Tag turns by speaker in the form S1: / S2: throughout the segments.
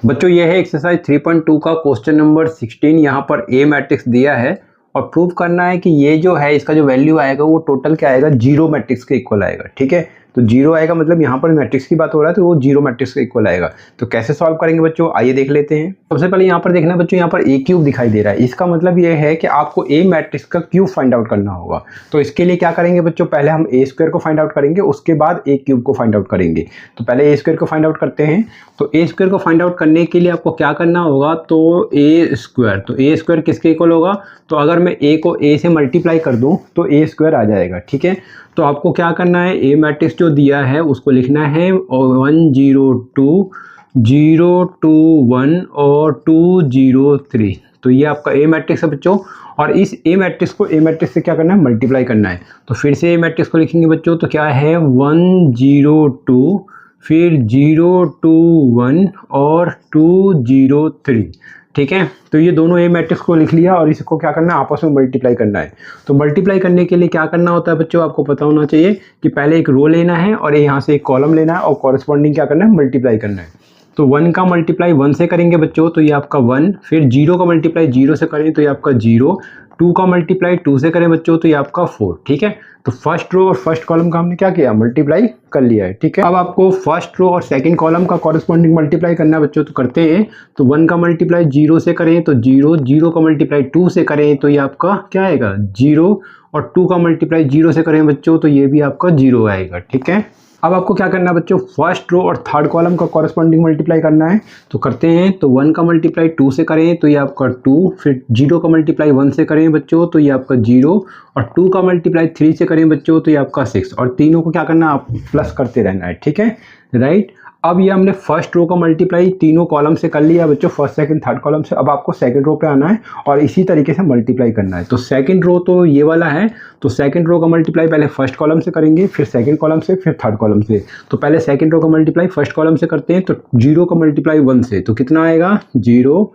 S1: बच्चों ये है एक्सरसाइज 3.2 का क्वेश्चन नंबर 16। यहाँ पर ए मैट्रिक्स दिया है और प्रूव करना है कि ये जो है इसका जो वैल्यू आएगा वो टोटल क्या आएगा, जीरो मैट्रिक्स के इक्वल आएगा। ठीक है, तो जीरो आएगा मतलब यहाँ पर मैट्रिक्स की बात हो रहा है तो वो जीरो मैट्रिक्स के इक्वल आएगा। तो कैसे सॉल्व करेंगे बच्चों, आइए देख लेते हैं। सबसे पहले यहाँ पर देखना है बच्चों, यहाँ पर ए क्यूब दिखाई दे रहा है, इसका मतलब ये है कि आपको ए मैट्रिक्स का क्यूब फाइंड आउट करना होगा। तो इसके लिए क्या करेंगे बच्चों, पहले हम ए स्क्वायर को फाइंड आउट करेंगे, उसके बाद ए क्यूब को फाइंड आउट करेंगे। तो पहले ए स्क्वायर को फाइंड आउट करते हैं। तो ए स्क्वायर को फाइंड आउट करने के लिए आपको क्या करना होगा, तो ए स्क्वायर किसके इक्वल होगा, तो अगर मैं ए को ए से मल्टीप्लाई कर दूं तो ए स्क्वायर आ जाएगा। ठीक है, तो आपको क्या करना है, ए मैट्रिक्स जो दिया है उसको लिखना है 1 0 2 0 2 1 और 2 0 3। तो ये आपका ए मैट्रिक्स है बच्चों, और इस ए मैट्रिक्स को ए मैट्रिक्स से क्या करना है, मल्टीप्लाई करना है। तो फिर से ए मैट्रिक्स को लिखेंगे बच्चों, तो क्या है 1 0 2 फिर 0 2 1 और 2 0 3। ठीक है, तो ये दोनों ए मैट्रिक्स को लिख लिया और इसको क्या करना है, आपस में मल्टीप्लाई करना है। तो मल्टीप्लाई करने के लिए क्या करना होता है बच्चों, आपको पता होना चाहिए कि पहले एक रो लेना है और यहाँ से एक कॉलम लेना है और कॉरेस्पॉन्डिंग क्या करना है, मल्टीप्लाई करना है। तो 1 का मल्टीप्लाई 1 से करेंगे बच्चों तो ये आपका 1, फिर 0 का मल्टीप्लाई 0 से करें तो ये आपका 0, 2 का मल्टीप्लाई 2 से करें बच्चों तो ये आपका 4। ठीक है, तो फर्स्ट रो और फर्स्ट कॉलम का हमने क्या किया, मल्टीप्लाई कर लिया है। ठीक है, अब आपको फर्स्ट रो और सेकंड कॉलम का कॉरेस्पॉन्डिंग मल्टीप्लाई करना है बच्चों, तो करते हैं। तो 1 का मल्टीप्लाई 0 से करें तो 0, 0 का मल्टीप्लाई 2 से करें तो ये आपका क्या आएगा 0, और 2 का मल्टीप्लाई 0 से करें बच्चों तो ये भी आपका 0 आएगा। ठीक है, अब आपको क्या करना है बच्चों, फर्स्ट रो और थर्ड कॉलम का कॉरेस्पॉन्डिंग मल्टीप्लाई करना है। तो करते हैं। तो 1 का मल्टीप्लाई 2 से करें तो ये आपका 2, फिर 0 का मल्टीप्लाई 1 से करें बच्चों तो ये आपका 0, और 2 का मल्टीप्लाई 3 से करें बच्चों तो ये आपका 6, और तीनों को क्या करना है, आप प्लस करते रहना है। ठीक है, राइट। अब ये हमने फर्स्ट रो का मल्टीप्लाई तीनों कॉलम से कर लिया बच्चों, फर्स्ट सेकंड थर्ड कॉलम से। अब आपको सेकंड रो पे आना है और इसी तरीके से मल्टीप्लाई करना है। तो सेकंड रो तो ये वाला है, तो सेकंड रो का मल्टीप्लाई पहले फर्स्ट कॉलम से करेंगे, फिर सेकंड कॉलम से, फिर थर्ड कॉलम से। तो पहले सेकंड रो का मल्टीप्लाई फर्स्ट कॉलम से करते हैं। तो 0 का मल्टीप्लाई 1 से, तो कितना आएगा 0,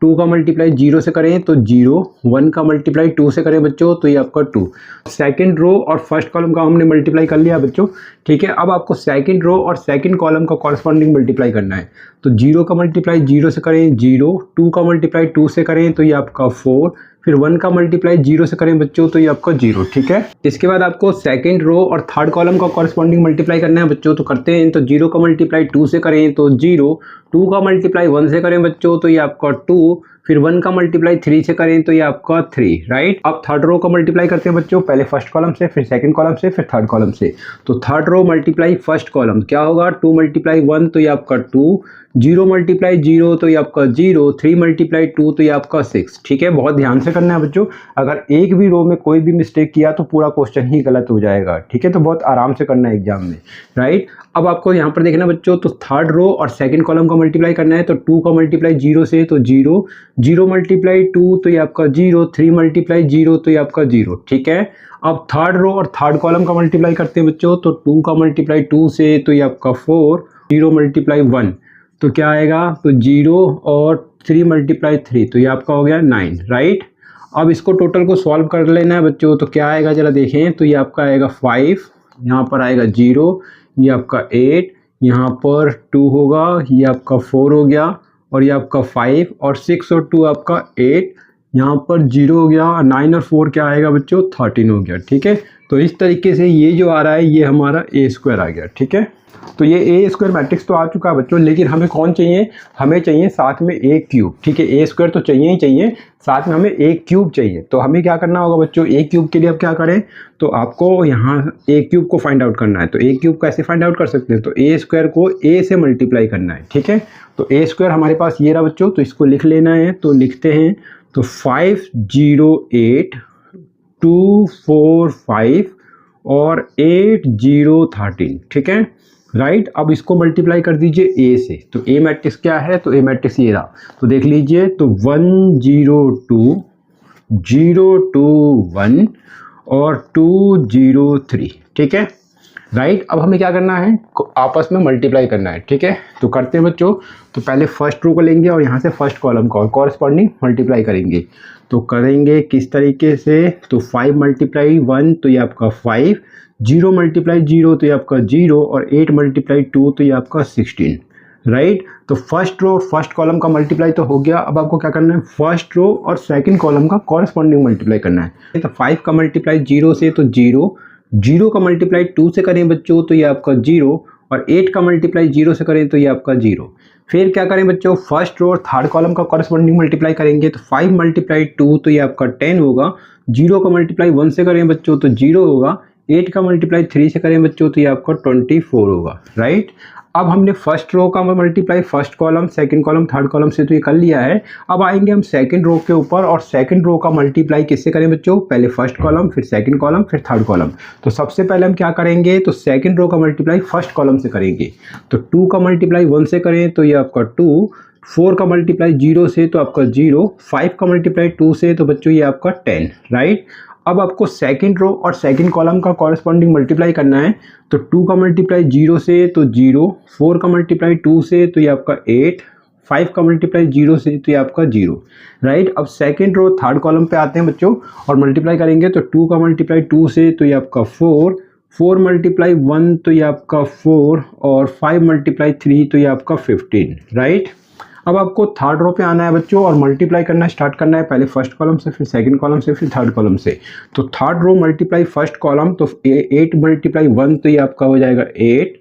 S1: 2 का मल्टीप्लाई 0 से करें तो 0, 1 का मल्टीप्लाई 2 से करें बच्चों तो ये आपका 2। सेकंड रो और फर्स्ट कॉलम का हमने मल्टीप्लाई कर लिया बच्चों। ठीक है, अब आपको सेकंड रो और सेकंड कॉलम का कॉरेस्पॉन्डिंग मल्टीप्लाई करना है। तो 0 का मल्टीप्लाई 0 से करें 0, 2 का मल्टीप्लाई 2 से करें तो ये आपका 4, फिर 1 का मल्टीप्लाई 0 से करें बच्चों तो ये आपका 0। ठीक है, इसके बाद आपको सेकंड रो और थर्ड कॉलम का कॉरेस्पॉन्डिंग मल्टीप्लाई करना है बच्चों। तो करते हैं। तो 0 का मल्टीप्लाई 2 से करें तो 0, 2 का मल्टीप्लाई 1 से करें बच्चों तो ये आपका 2, फिर 1 का मल्टीप्लाई 3 से करें तो ये आपका 3, राइट। अब थर्ड रो का मल्टीप्लाई करते हैं बच्चों, पहले फर्स्ट कॉलम से, फिर सेकंड कॉलम से, फिर थर्ड कॉलम से। तो third row multiply first column क्या होगा, 2 मल्टीप्लाई 1 तो ये आपका 2, 0 मल्टीप्लाई 0 तो ये आपका 0, 3 मल्टीप्लाई 2 तो ये आपका 6। ठीक है, बहुत ध्यान से करना है बच्चों, अगर एक भी रो में कोई भी मिस्टेक किया तो पूरा क्वेश्चन ही गलत हो जाएगा। ठीक है, तो बहुत आराम से करना है एग्जाम में, राइट। अब आपको यहाँ पर देखना बच्चों, तो थर्ड रो और सेकंड कॉलम का मल्टीप्लाई करना है। तो 2 का मल्टीप्लाई 0 से तो 0, 0 मल्टीप्लाई 2 तो ये आपका 0, 3 मल्टीप्लाई 0 तो ये आपका 0। ठीक है, अब थर्ड रो और थर्ड कॉलम का मल्टीप्लाई करते हैं बच्चों। तो 2 का मल्टीप्लाई 2 से तो ये आपका 4, 0 मल्टीप्लाई 1 तो क्या आएगा, तो 0, और 3 मल्टीप्लाई 3 तो ये आपका हो गया 9, राइट। अब इसको टोटल को सॉल्व कर लेना है बच्चों। तो क्या आएगा जरा देखें, तो ये आपका आएगा 5, यहाँ पर आएगा 0, ये आपका 8, यहाँ पर 2 होगा, ये आपका 4 हो गया, और ये आपका 5, और 6 और 2 आपका 8, यहाँ पर 0 हो गया, 9 और 4 क्या आएगा बच्चों 13 हो गया। ठीक है, तो इस तरीके से ये जो आ रहा है ये हमारा ए स्क्वायर आ गया। ठीक है, तो ये ए स्क्वायर मैट्रिक्स तो आ चुका है बच्चों, लेकिन हमें कौन चाहिए, हमें चाहिए साथ में ए क्यूब। ठीक है, ए स्क्वायर तो चाहिए ही चाहिए, साथ में हमें ए क्यूब चाहिए। तो हमें क्या करना होगा बच्चों, ए क्यूब के लिए अब क्या करें, तो आपको यहाँ ए क्यूब को फाइंड आउट करना है। तो ए क्यूब कैसे फाइंड आउट कर सकते हैं, तो ए स्क्वायर को ए से मल्टीप्लाई करना है। ठीक है, तो ए स्क्वायर हमारे पास ये रहा बच्चों, तो इसको लिख लेना है। तो लिखते हैं। तो 5 0 8 2 4 5 और 8 0 13। ठीक है, राइट। अब इसको मल्टीप्लाई कर दीजिए ए से। तो ए मैट्रिक्स क्या है, तो ए मैट्रिक्स ये रहा। तो देख लीजिए, तो 1 0 2 0 2 1 और 2 0 3। ठीक है, राइट। अब हमें क्या करना है, आपस में मल्टीप्लाई करना है। ठीक है, तो करते हैं बच्चों। तो पहले फर्स्ट रो को लेंगे और यहाँ से फर्स्ट कॉलम का कॉरस्पॉन्डिंग मल्टीप्लाई करेंगे। तो करेंगे किस तरीके से, तो 5 मल्टीप्लाई 1 तो ये आपका 5, 0 मल्टीप्लाई 0 तो ये आपका 0, और 8 मल्टीप्लाई 2 तो ये आपका 16, राइट। तो फर्स्ट रो और फर्स्ट कॉलम का मल्टीप्लाई तो हो गया। अब आपको क्या करना है, फर्स्ट रो और सेकंड कॉलम का कॉरस्पॉन्डिंग मल्टीप्लाई करना है। तो 5 का मल्टीप्लाई 0 से तो 0, 0 का मल्टीप्लाई 2 से करें बच्चों तो ये आपका 0, और 8 का मल्टीप्लाई 0 से करें तो ये आपका 0। फिर क्या करें बच्चों, फर्स्ट रो और थर्ड कॉलम का कॉरस्पॉन्डिंग मल्टीप्लाई करेंगे। तो 5 मल्टीप्लाई 2 तो ये आपका 10 होगा। 0 का मल्टीप्लाई 1 से करें बच्चों तो 0 होगा। 8 का मल्टीप्लाई 3 से करें बच्चों तो ये आपका 24 होगा, राइट। अब हमने फर्स्ट रो का multiply first column, second column, third column से तो ये कर लिया है। अब आएंगे हम सेकंड रो के ऊपर, और सेकंड रो का मल्टीप्लाई किससे करें बच्चों, पहले फर्स्ट कॉलम, फिर सेकंड कॉलम, फिर थर्ड कॉलम। तो सबसे पहले हम क्या करेंगे, तो सेकंड रो का मल्टीप्लाई फर्स्ट कॉलम से करेंगे। तो 2 का मल्टीप्लाई 1 से करें तो ये आपका 2, 4 का मल्टीप्लाई 0 से तो आपका 0, 5 का मल्टीप्लाई 2 से तो बच्चों ये आपका 10, राइट। अब आपको सेकंड रो और सेकंड कॉलम का कॉरस्पॉन्डिंग मल्टीप्लाई करना है। तो 2 का मल्टीप्लाई 0 से तो 0, 4 का मल्टीप्लाई 2 से तो ये आपका 8, 5 का मल्टीप्लाई 0 से तो ये आपका 0, राइट। अब सेकंड रो थर्ड कॉलम पे आते हैं बच्चों और मल्टीप्लाई करेंगे। तो 2 का मल्टीप्लाई 2 से तो ये आपका 4, 4 मल्टीप्लाई 1 तो ये आपका 4, और 5 मल्टीप्लाई 3 तो ये आपका 15, राइट। अब आपको थर्ड रो पे आना है बच्चों और मल्टीप्लाई करना स्टार्ट करना है, पहले फर्स्ट कॉलम से, फिर सेकंड कॉलम से, फिर थर्ड कॉलम से। तो third row multiply first column, तो 8 मल्टीप्लाई 1 तो ये आपका हो जाएगा 8,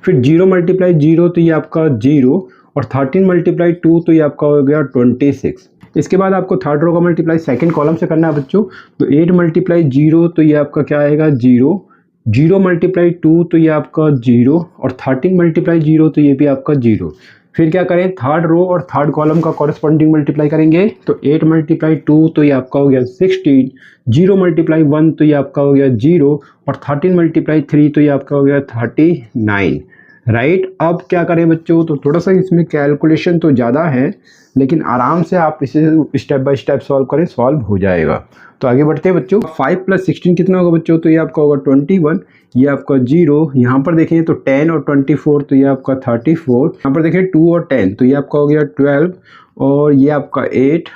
S1: फिर 0 मल्टीप्लाई 0 तो ये आपका 0, और 13 मल्टीप्लाई 2 तो ये आपका हो गया 26। इसके बाद आपको थर्ड रो का मल्टीप्लाई सेकंड कॉलम से करना है बच्चों। तो 8 मल्टीप्लाई 0 तो ये आपका क्या आएगा 0, 0 मल्टीप्लाई 2 तो ये आपका 0, और 13 मल्टीप्लाई 0 तो ये भी आपका 0। फिर क्या करें, थर्ड रो और थर्ड कॉलम का कॉरस्पॉन्डिंग मल्टीप्लाई करेंगे। तो 8 मल्टीप्लाई 2 तो ये आपका हो गया 16, 0 मल्टीप्लाई 1 तो ये आपका हो गया 0, और 13 मल्टीप्लाई 3 तो ये आपका हो गया 39, राइट। अब क्या करें बच्चों, तो थोड़ा सा इसमें कैलकुलेशन तो ज़्यादा है, लेकिन आराम से आप इसे स्टेप बाय स्टेप सॉल्व करें, सॉल्व हो जाएगा। तो आगे बढ़ते हैं बच्चों। 5 + 16 कितना होगा बच्चों, तो ये आपका होगा 21, ये आपका 0, यहाँ पर देखें तो 10 और 24 तो ये आपका 34, यहाँ पर देखें 2 और 10 तो ये आपका हो गया 12, और ये आपका 8,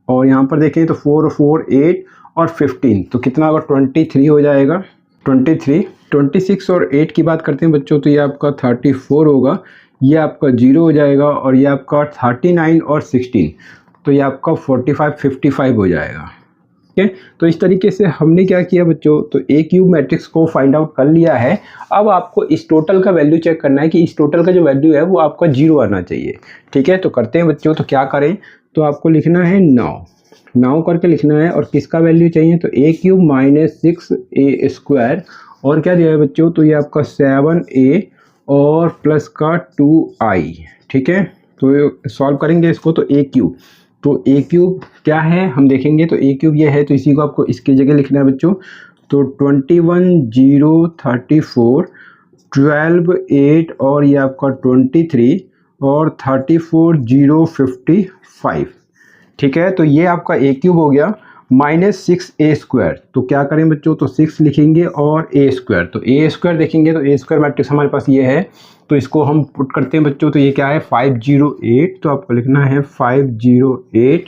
S1: और यहाँ पर देखें तो 4 और 4 8, और 15 तो कितना होगा 23 हो जाएगा, 23। 26 और 8 की बात करते हैं बच्चों, तो ये आपका 34 होगा, ये आपका 0 हो जाएगा, और ये आपका 39 और 16 तो ये आपका 45 55 हो जाएगा। ठीक है, तो इस तरीके से हमने क्या किया बच्चों, तो ए क्यूब मैट्रिक्स को फाइंड आउट कर लिया है। अब आपको इस टोटल का वैल्यू चेक करना है कि इस टोटल का जो वैल्यू है वो आपका 0 आना चाहिए। ठीक है, तो करते हैं बच्चों। तो क्या करें, तो आपको लिखना है 9 करके लिखना है, और किसका वैल्यू चाहिए, तो ए क्यूब माइनस 6a², और क्या दिया है बच्चों, तो ये आपका 7a और प्लस का 2i। ठीक है, तो सॉल्व करेंगे इसको। तो ए क्यूब, तो ए क्यूब क्या है हम देखेंगे। तो ए क्यूब ये है, तो इसी को आपको इसकी जगह लिखना है बच्चों। तो 21 0 34, 12 8, और ये आपका 23, और 34 0 55। ठीक है, तो ये आपका ए क्यूब हो गया माइनस 6a²। तो क्या करें बच्चों, तो 6 लिखेंगे और a²। तो a² देखेंगे तो a² मैट्रिक्स हमारे पास ये है, तो इसको हम पुट करते हैं बच्चों। तो ये क्या है 508, तो आपको लिखना है 508,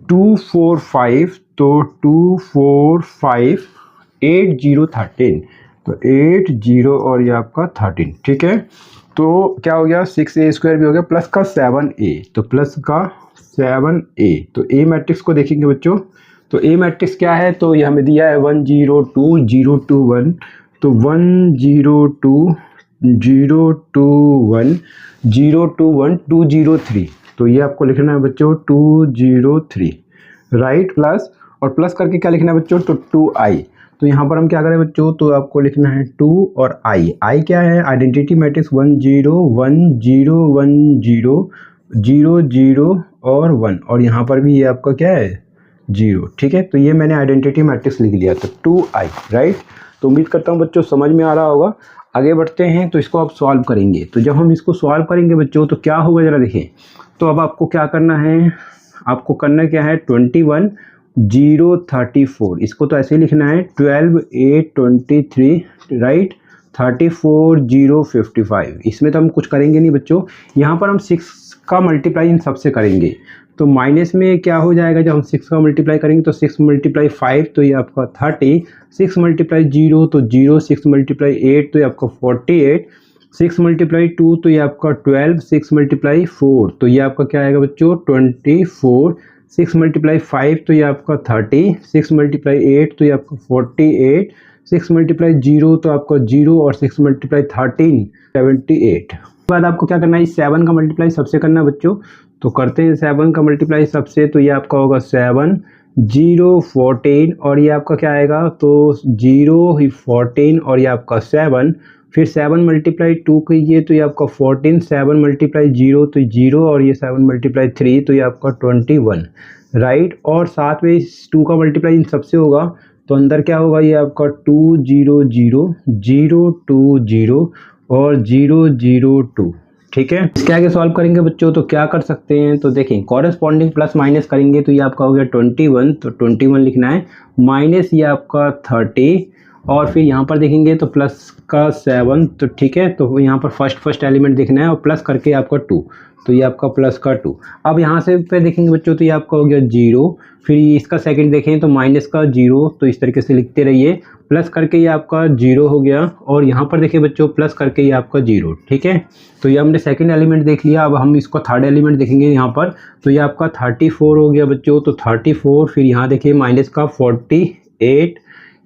S1: 245, तो 245 80 13, तो 80 और ये आपका 13। ठीक है, तो क्या हो गया 6a² भी हो गया, प्लस का 7a, तो प्लस का 7a। तो ए मैट्रिक्स को देखेंगे बच्चों। तो ए मैट्रिक्स क्या है, तो ये हमें दिया है 1 0 2 0 2 1, तो 1 0 2 0 2 1 0 2 1 2 0 3, तो ये आपको लिखना है बच्चों 2 0 3, राइट। प्लस, और प्लस करके क्या लिखना है बच्चों, तो 2i। तो यहाँ पर हम क्या करें बच्चों, तो आपको लिखना है 2 और i क्या है, आइडेंटिटी मैट्रिक्स 1 0 1 0 1 0 0 0 और 1, और यहाँ पर भी ये आपका क्या है 0। ठीक है, तो ये मैंने आइडेंटिटी मैट्रिक्स लिख लिया, तो 2i, राइट। तो उम्मीद करता हूँ बच्चों समझ में आ रहा होगा। आगे बढ़ते हैं, तो इसको आप सॉल्व करेंगे। तो जब हम इसको सॉल्व करेंगे बच्चों, तो क्या होगा ज़रा देखें। तो अब आपको क्या करना है, आपको करना क्या है 21 0 34, इसको तो ऐसे ही लिखना है 12 8 23, राइट। 34 0 55, इसमें तो हम कुछ करेंगे नहीं बच्चों। यहाँ पर हम 6 का मल्टीप्लाई इन सबसे करेंगे। तो माइनस में क्या हो जाएगा, जब हम 6 का मल्टीप्लाई करेंगे तो 6 × 5 तो ये आपका 30, 6 × 0 तो 0, 6 × 8 तो ये आपका 48, 6 मल्टीप्लाई 2 तो ये आपका 12, 6 मल्टीप्लाई 4 तो ये आपका क्या आएगा बच्चों 24, 6 मल्टीप्लाई 5 तो ये आपका 30, 6 मल्टीप्लाई 8 तो ये आपका 48, 6 मल्टीप्लाई 0 तो आपका 0 और 6 मल्टीप्लाई 13 78। उसके बाद आपको क्या करना है, 7 का मल्टीप्लाई सबसे करना है बच्चों, तो करते हैं 7 का मल्टीप्लाई सबसे, तो ये आपका होगा 7 0 14 और ये आपका क्या आएगा, तो 0 14 और ये आपका 7, फिर 7 मल्टीप्लाई 2 कीजिए तो ये आपका 14, 7 मल्टीप्लाई 0 तो 0 और ये 7 मल्टीप्लाई 3 तो ये आपका 21, राइट। और साथ में इस 2 का मल्टीप्लाई इन सबसे होगा तो अंदर क्या होगा, ये आपका 2 0 0 0 2 0 और 0 0 2, ठीक है। इसके आगे सॉल्व करेंगे बच्चों तो क्या कर सकते हैं, तो देखें कॉरेस्पॉन्डिंग प्लस माइनस करेंगे तो ये आपका हो गया 21, तो 21 लिखना है, माइनस ये आपका 30 और फिर यहाँ पर देखेंगे तो प्लस का 7, तो ठीक है। तो यहाँ पर फर्स्ट एलिमेंट देखना है और प्लस करके आपका 2, तो ये आपका प्लस का 2। अब यहाँ से पे देखेंगे बच्चों तो ये आपका हो गया 0, फिर इसका सेकंड देखें तो माइनस का 0, तो इस तरीके से लिखते रहिए, प्लस करके ये आपका 0 हो गया और यहाँ पर देखिए बच्चों प्लस करके ये आपका 0, ठीक है। तो ये हमने सेकंड एलिमेंट देख लिया, अब हम इसको थर्ड एलिमेंट देखेंगे यहाँ पर, तो ये आपका 34 हो गया बच्चों, तो 34, फिर यहाँ देखिए माइनस का 48,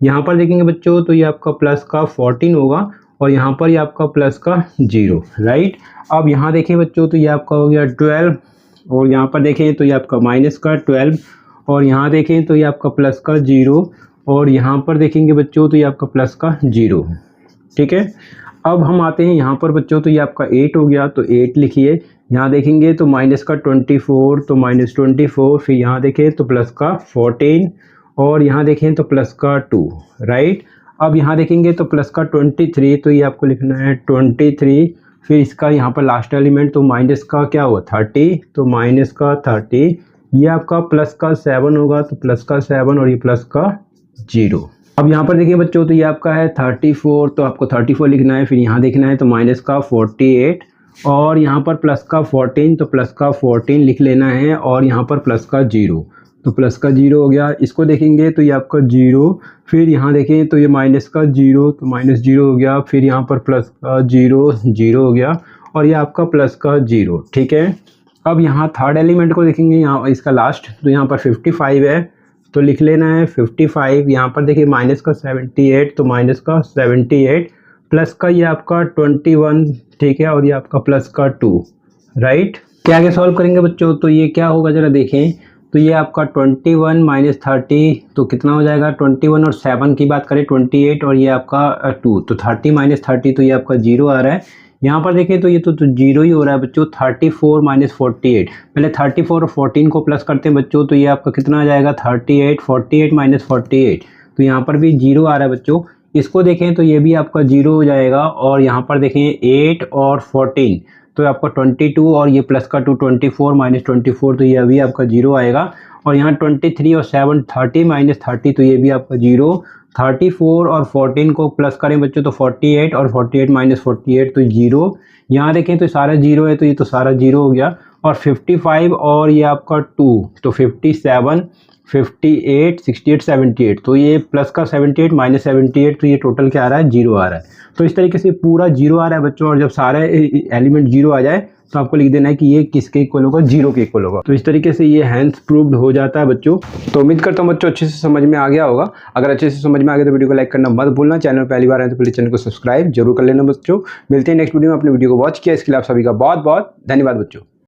S1: यहाँ पर देखेंगे बच्चों तो ये आपका प्लस का 14 होगा और यहाँ पर ये आपका प्लस का 0, राइट। अब यहाँ देखिए बच्चों तो ये आपका हो गया 12 और यहाँ पर देखें तो ये आपका माइनस का 12 और यहाँ देखें तो ये आपका प्लस का 0 और यहाँ पर देखेंगे बच्चों तो ये आपका प्लस का 0, ठीक है। अब हम आते हैं यहाँ पर बच्चों तो ये आपका 8 हो गया, तो 8 लिखिए, यहाँ देखेंगे तो माइनस का 24 तो माइनस 24, फिर यहाँ देखें तो प्लस का 14 और यहाँ देखें तो प्लस का 2, राइट। अब यहाँ देखेंगे तो प्लस का 23, तो ये आपको लिखना है 23, फिर इसका यहाँ पर लास्ट एलिमेंट तो माइनस का क्या हुआ 30, तो माइनस का 30, ये आपका प्लस का 7 होगा, तो प्लस का 7 और ये प्लस का 0। अब यहाँ पर देखिए बच्चों तो ये आपका है 34, तो आपको 34 लिखना है, फिर यहाँ देखना है तो माइनस का 48 और यहाँ पर प्लस का 14, तो प्लस का 14 लिख लेना है और यहाँ पर प्लस का 0, तो प्लस का 0 हो गया। इसको देखेंगे तो ये आपका 0, फिर यहाँ देखें तो ये माइनस का 0, तो माइनस 0 हो गया, फिर यहाँ पर प्लस का 0 0 हो गया और ये आपका प्लस का 0, ठीक है। अब यहाँ थर्ड एलिमेंट को देखेंगे, यहाँ इसका लास्ट, तो यहाँ पर 55 है, तो लिख लेना है 55, यहाँ पर देखिए माइनस का 78, तो माइनस का 78 प्लस का ये आपका 21, ठीक है, और ये आपका प्लस का 2, राइट। क्या आगे सॉल्व करेंगे बच्चों तो ये क्या होगा जरा देखें, तो ये आपका 21 माइनस 30 तो कितना हो जाएगा, 21 और 7 की बात करें 28 और ये आपका 2, तो 30 माइनस 30 तो ये आपका 0 आ रहा है। यहाँ पर देखें तो ये तो 0 ही हो रहा है बच्चों। 34 माइनस 48, पहले 34 और 14 को प्लस करते हैं बच्चों, तो ये आपका कितना आ जाएगा 38, 48 माइनस 48, तो यहाँ पर भी 0 आ रहा है बच्चों। इसको देखें तो ये भी आपका 0 हो जाएगा और यहाँ पर देखें 8 और 14 तो आपका 22 और ये प्लस का 2 24 माइनस 24 तो ये अभी आपका 0 आएगा और यहाँ 23 और 7 30 माइनस 30 तो ये भी आपका 0। 34 और 14 को प्लस करें बच्चों तो 48 और 48 माइनस 48 तो 0। यहाँ देखें तो सारा 0 है तो ये तो सारा 0 हो गया और 55 और ये आपका 2 तो 57 58 68 78 तो ये प्लस का 78 माइनस 78 तो ये टोटल क्या आ रहा है 0 आ रहा है। तो इस तरीके से पूरा 0 आ रहा है बच्चों और जब सारे एलिमेंट 0 आ जाए तो आपको लिख देना है कि ये किसके इक्वल होगा 0 के इक्वल होगा। तो इस तरीके से ये हैंस प्रूव्ड हो जाता है बच्चों। तो उम्मीद करता हूँ बच्चों अच्छे से समझ में आ गया होगा। अगर अच्छे से समझ में आ गया तो वीडियो को लाइक करना मत भूलना। चैनल पहली बार आए तो प्लीज चैनल को सब्सक्राइब जरूर कर लेना बच्चों। मिलते हैं नेक्स्ट वीडियो में। अपने वीडियो को वॉच किया इसके लिए आप सभी का बहुत बहुत धन्यवाद बच्चों।